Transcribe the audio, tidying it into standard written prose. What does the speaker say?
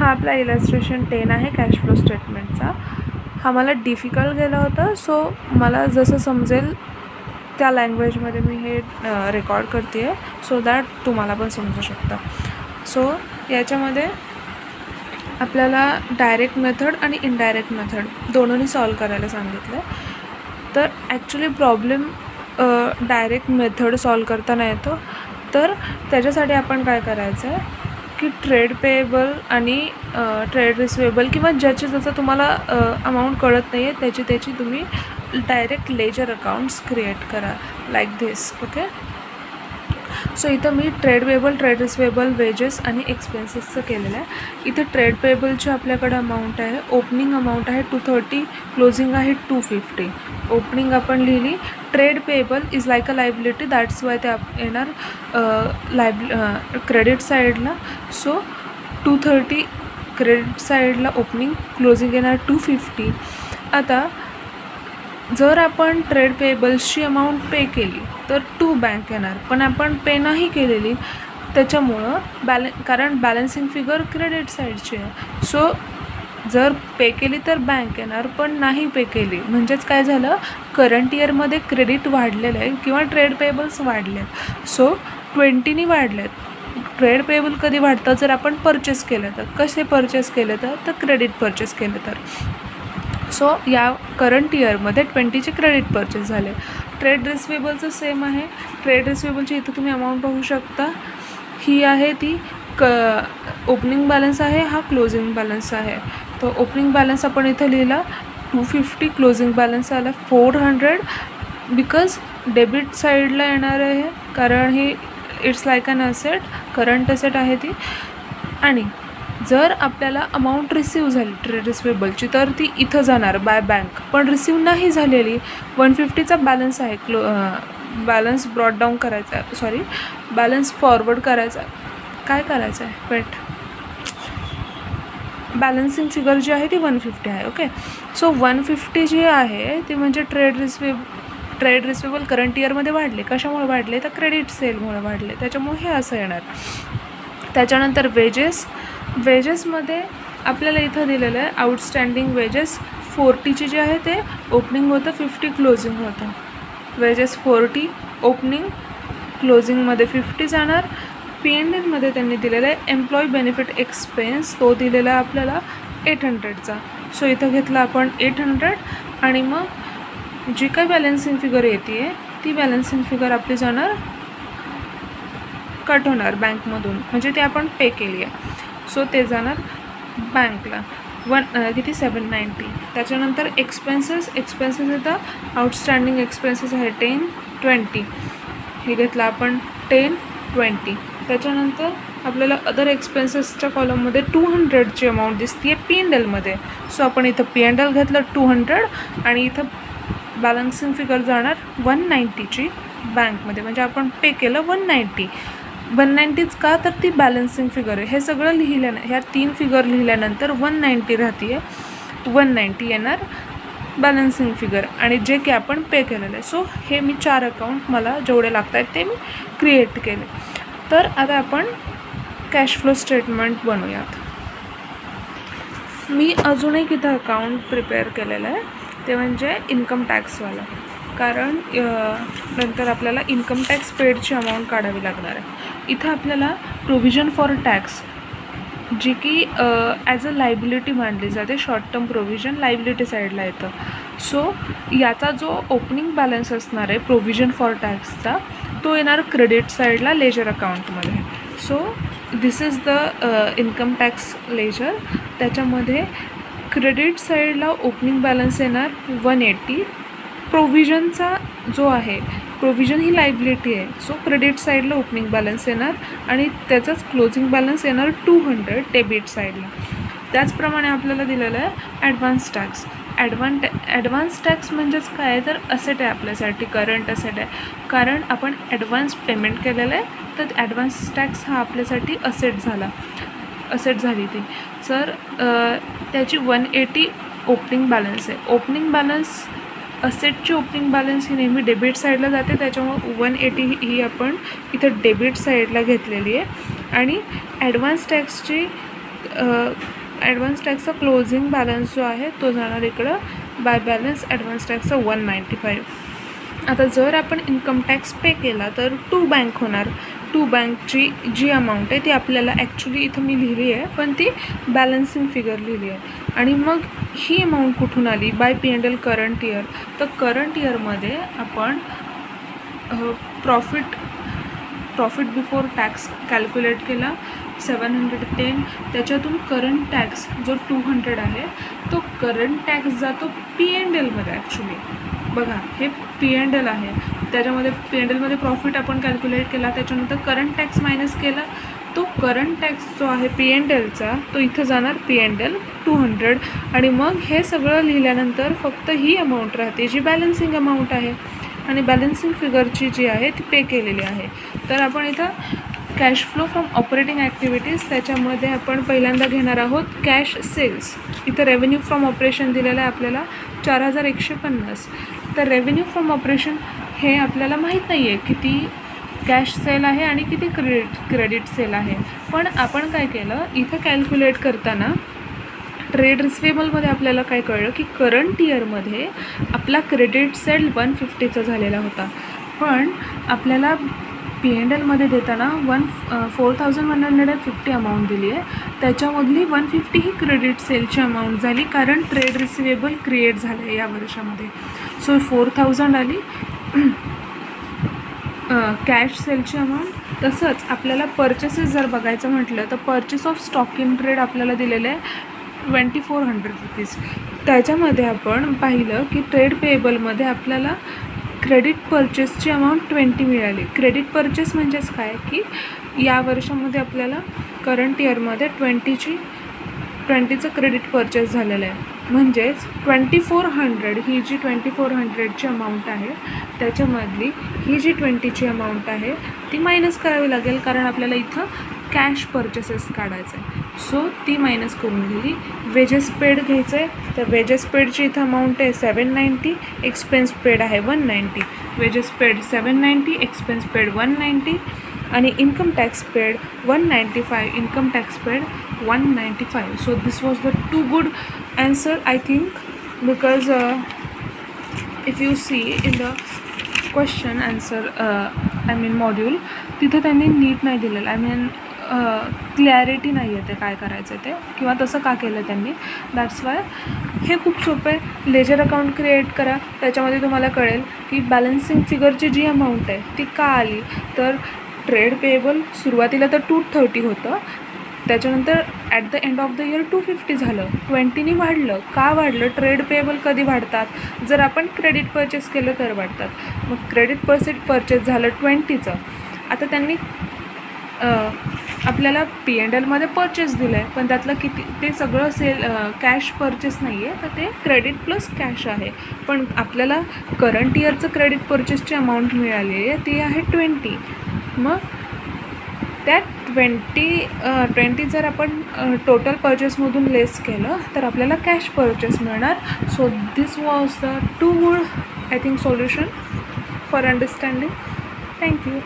हा आपला इलस्ट्रेशन 10 आहे कॅश फ्लो स्टेटमेंटचा. हा मला डिफिकल्ट गेला होता, सो मला जसं समजेल त्या लँग्वेजमध्ये मी हे रेकॉर्ड करते आहे, सो दॅट तुम्हाला पण समजू शकतं. सो याच्यामध्ये आपल्याला डायरेक्ट मेथड आणि इनडायरेक्ट मेथड दोन्ही सॉल्व करायला सांगितलं आहे. तर actually problem direct method solve करताना येतो. तर त्याच्यासाठी आपण काय करायचं आहे की ट्रेड पेएबल आणि ट्रेड रिसिवेबल किंवा ज्याचे जसं तुम्हाला अमाऊंट कळत नाही आहे त्याची तुम्ही डायरेक्ट लेजर अकाउंट्स क्रिएट करा लाईक धिस. ओके. सो इथं मी trade payable, trade receivable, wages आणि एक्सपेन्सेसचं केलेलं आहे. इथं ट्रेड पेएबलची आपल्याकडे अमाऊंट आहे, ओपनिंग अमाऊंट आहे 230, क्लोजिंग आहे 250. ओपनिंग आपण लिहिली. Trade payable is like a liability, that's why ते येणार क्रेडिट साईडला. सो 230 क्रेडिट साईडला ओपनिंग, क्लोजिंग येणार 250. आता जर आपण ट्रेड पेएबल्सची अमाऊंट पे केली तर टू बँक येणार, पण आपण पे नाही केलेली त्याच्यामुळं कारण बॅलन्सिंग फिगर क्रेडिट साईडची आहे. सो जर पे केली तर बँक येणार, पण नाही पे केली म्हणजेच काय झालं, करंट इयरमध्ये क्रेडिट वाढलेलं आहे किंवा ट्रेड पेएबल्स वाढले आहेत. सो 20नी वाढले आहेत. ट्रेड पेएबल कधी वाढतं, जर आपण परचेस केलं तर. कसे परचेस केलं तर क्रेडिट परचेस केलं तर. सो या करंट इयरमध्ये 20चे क्रेडिट परचेस झाले. ट्रेड रिसिवेबलचं सेम आहे. ट्रेड रिसिवेबलची इथं तुम्ही अमाऊंट बघू शकता. ही आहे ती ओपनिंग बॅलन्स आहे, हा क्लोजिंग बॅलन्स आहे. तो ओपनिंग बॅलन्स आपण इथं लिहिला 250, क्लोजिंग बॅलन्स आला 400 बिकॉज डेबिट साईडला येणार आहे, कारण ही it's like an asset, current asset आहे ती. आणि जर आपल्याला अमाऊंट रिसीव झाली ट्रेड रिसिवेबलची तर ती इथं जाणार बाय बँक, पण रिसीव नाही झालेली. 150चा बॅलन्स आहे, बॅलन्स ब्रॉड डाऊन करायचा आहे, सॉरी बॅलन्स फॉरवर्ड करायचा आहे. काय करायचं आहे वेट, बॅलन्सिंग फिगर जी आहे ती 150 आहे. ओके. सो 150 जी आहे ती म्हणजे ट्रेड रिसिवेबल करंट इयरमध्ये वाढले. कशामुळे वाढले तर क्रेडिट सेलमुळे वाढले, त्याच्यामुळे हे असं येणार. त्याच्यानंतर वेजेसमध्ये आपल्याला इथं दिलेलं आहे आउटस्टँडिंग वेजेस 40ची जी आहे ते ओपनिंग होतं, 50 क्लोजिंग होतं. वेजेस 40 ओपनिंग, क्लोजिंगमध्ये 50 जाणार. P&Lमध्ये त्यांनी दिलेलं आहे एम्प्लॉई बेनिफिट एक्सपेन्स, तो दिलेला आहे आपल्याला 800चा. सो इथं घेतला आपण 800 आणि मग जी काही बॅलन्सिंग फिगर येते आहे ती बॅलन्सिंग फिगर आपली जाणार, कट होणार बँकमधून, म्हणजे ते आपण पे केली आहे. सो ते जाणार बँकला किती 790. त्याच्यानंतर एक्सपेन्सेस इथं आउटस्टँडिंग एक्सपेन्सेस आहे 10, 20. हे घेतलं आपण 10, 20. त्याच्यानंतर आपल्याला अदर एक्सपेन्सेसच्या कॉलममध्ये 200ची अमाऊंट दिसते आहे P&Lमध्ये. सो आपण इथं P&L घेतलं 200 आणि इथं बॅलन्सिंग फिगर जाणार 190ची बँकमध्ये, म्हणजे आपण पे केलं 190च का तर ती बॅलन्सिंग फिगर आहे. हे सगळं ह्या 3 फिगर लिहिल्यानंतर 190 राहते आहे, 190 येणार बॅलन्सिंग फिगर आणि जे की आपण पे केलेलं आहे. सो हे मी 4 अकाउंट मला जेवढे लागत आहेत ते मी क्रिएट केले. तर आता आपण कॅश फ्लो स्टेटमेंट बनवूयात. मी अजून एक इथं अकाउंट प्रिपेअर केलेलं आहे, ते म्हणजे इन्कम टॅक्सवाला, कारण नंतर आपल्याला इन्कम टॅक्स पेडची अमाऊंट काढावी लागणार आहे. इथं आपल्याला प्रोव्हिजन फॉर टॅक्स जी की ॲज अ लायबिलिटी मानली जाते, शॉर्ट टर्म प्रोव्हिजन लायबिलिटी साईडला येतं. सो याचा जो ओपनिंग बॅलन्स असणार आहे प्रोव्हिजन फॉर टॅक्सचा, तो येणार क्रेडिट साईडला लेजर अकाउंटमध्ये. So this is the income tax ledger. त्याच्यामध्ये क्रेडिट साईडला ओपनिंग बॅलन्स येणार 180. प्रोव्हिजनचा जो आहे, प्रोव्हिजन ही लायबिलिटी आहे, सो क्रेडिट साईडला ओपनिंग बॅलन्स येणार आणि त्याचाच क्लोजिंग बॅलन्स येणार 200 डेबिट साईडला. त्याचप्रमाणे आपल्याला दिलेलं आहे ॲडव्हान्स टॅक्स. ॲडव्हान्स टॅक्स म्हणजेच काय तर असेट आहे आपल्यासाठी, करंट असेट आहे, कारण आपण ॲडव्हान्स पेमेंट केलेलं आहे, तर ॲडव्हान्स टॅक्स हा आपल्यासाठी असेट झाली ती. सर त्याची 180 ओपनिंग बॅलन्स आहे. ओपनिंग बॅलन्स असेटची ओपनिंग बॅलन्स ही नेहमी डेबिट साईडला जाते, त्याच्यामुळे 180 ही आपण इथं डेबिट साईडला घेतलेली आहे. आणि ॲडव्हान्स टॅक्सची ॲडव्हान्स टॅक्सचा क्लोजिंग बॅलन्स जो आहे तो जाणार इकडं बाय बॅलन्स ॲडव्हान्स टॅक्सचा 195. आता जर आपण इन्कम टॅक्स पे केला तर टू बँक होणार. टू बँकची जी अमाऊंट आहे ती आपल्याला ॲक्च्युली इथं मी लिहिली आहे, पण ती बॅलन्सिंग फिगर लिहिली आहे. आणि मग ही अमाऊंट कुठून आली? By P&L current year. तर करंट इयरमध्ये आपण प्रॉफिट बिफोर टॅक्स कॅल्क्युलेट केला 710. त्याच्यातून करंट टॅक्स जो 200 आहे तो करंट टॅक्स जातो P&Lमध्ये. ॲक्च्युली बघा, हे P&L आहे, त्याच्यामध्ये P&Lमध्ये प्रॉफिट आपण कॅल्क्युलेट केला, त्याच्यानंतर करंट टॅक्स मायनस केला. तो करंट टॅक्स जो आहे P&Lचा तो इथं जाणार P&L 200. आणि मग हे सगळं लिहिल्यानंतर फक्त ही अमाऊंट राहते जी बॅलन्सिंग अमाऊंट आहे, आणि बॅलन्सिंग फिगरची जी आहे ती पे केलेली आहे. तर आपण इथं cash flow from operating activities, त्याच्यामध्ये आपण पहिल्यांदा घेणार आहोत कॅश सेल्स. इथं रेव्हेन्यू फ्रॉम ऑपरेशन दिलेलं आहे आपल्याला 4150. तर रेव्हेन्यू फ्रॉम ऑपरेशन हे आपल्याला माहीत नाही आहे किती कॅश सेल आहे आणि किती क्रेडिट सेल आहे. पण आपण काय केलं, इथं कॅल्क्युलेट करताना ट्रेड रिसिवेबलमध्ये आपल्याला काय कळलं की करंट इयरमध्ये आपला क्रेडिट सेल 150चा झालेला होता, पण आपल्याला P&Lमध्ये देताना 4150 अमाऊंट दिली आहे. त्याच्यामधली 150 ही क्रेडिट सेलची अमाऊंट झाली, कारण ट्रेड रिसिवेबल क्रिएट झालं आहे या वर्षामध्ये. सो 4000 आली कॅश सेलची अमाऊंट. तसंच आपल्याला पर्चेसेस जर बघायचं म्हटलं तर purchase of stock in trade आपल्याला दिलेलं आहे 2400 रुपीज. त्याच्यामध्ये आपण पाहिलं की ट्रेड पेएबलमध्ये आपल्याला क्रेडिट परचेसची अमाऊंट 20 मिळाली. क्रेडिट परचेस म्हणजेच काय की या वर्षामध्ये आपल्याला करंट इयरमध्ये 20चं क्रेडिट परचेस झालेलं आहे. म्हणजेच 2400 ही जी 2400ची अमाऊंट आहे त्याच्यामधली ही जी 20ची अमाऊंट आहे ती मायनस करावी लागेल, कारण आपल्याला इथं कॅश परचेसेस काढायचं आहे. सो ती मायनस करून गेली. वेजेस पेड घ्यायचं आहे, तर वेजेस पेडची इथं अमाऊंट आहे 790, एक्सपेन्स पेड आहे 190. वेजेस पेड 790, एक्सपेन्स पेड 190, आणि income tax paid 195, income tax paid 195. So this was the two good answer I think, because if you see in the question answer module, तिथं त्यांनी नीट नाही दिलेलं. Clarity नाही आहे ते काय करायचं ते, किंवा तसं का केलं त्यांनी. दॅट्स वाय हे खूप सोपं आहे. लेजर अकाउंट क्रिएट करा, त्याच्यामध्ये तुम्हाला कळेल की बॅलन्सिंग फिगरची जी अमाऊंट आहे ती का आली. तर ट्रेड पेएबल सुरुवातीला तर 230 होतं, त्याच्यानंतर at the end of the year 250 झालं, 20नी वाढलं. का वाढलं? ट्रेड पेएबल कधी वाढतात? जर आपण क्रेडिट परचेस केलं तर वाढतात. मग क्रेडिट परचेस झालं 20चं. आता त्यांनी आपल्याला P&Lमध्ये परचेस दिलं आहे, पण त्यातलं किती ते सगळं कॅश परचेस नाही आहे, तर ते क्रेडिट प्लस कॅश आहे. पण आपल्याला करंट इयरचं क्रेडिट परचेसची अमाऊंट मिळाली आहे ती आहे 20. मग त्यात 20 जर आपण टोटल परचेसमधून लेस केलं तर आपल्याला कॅश परचेस मिळणार. So this was the two good I think solution for understanding. Thank you.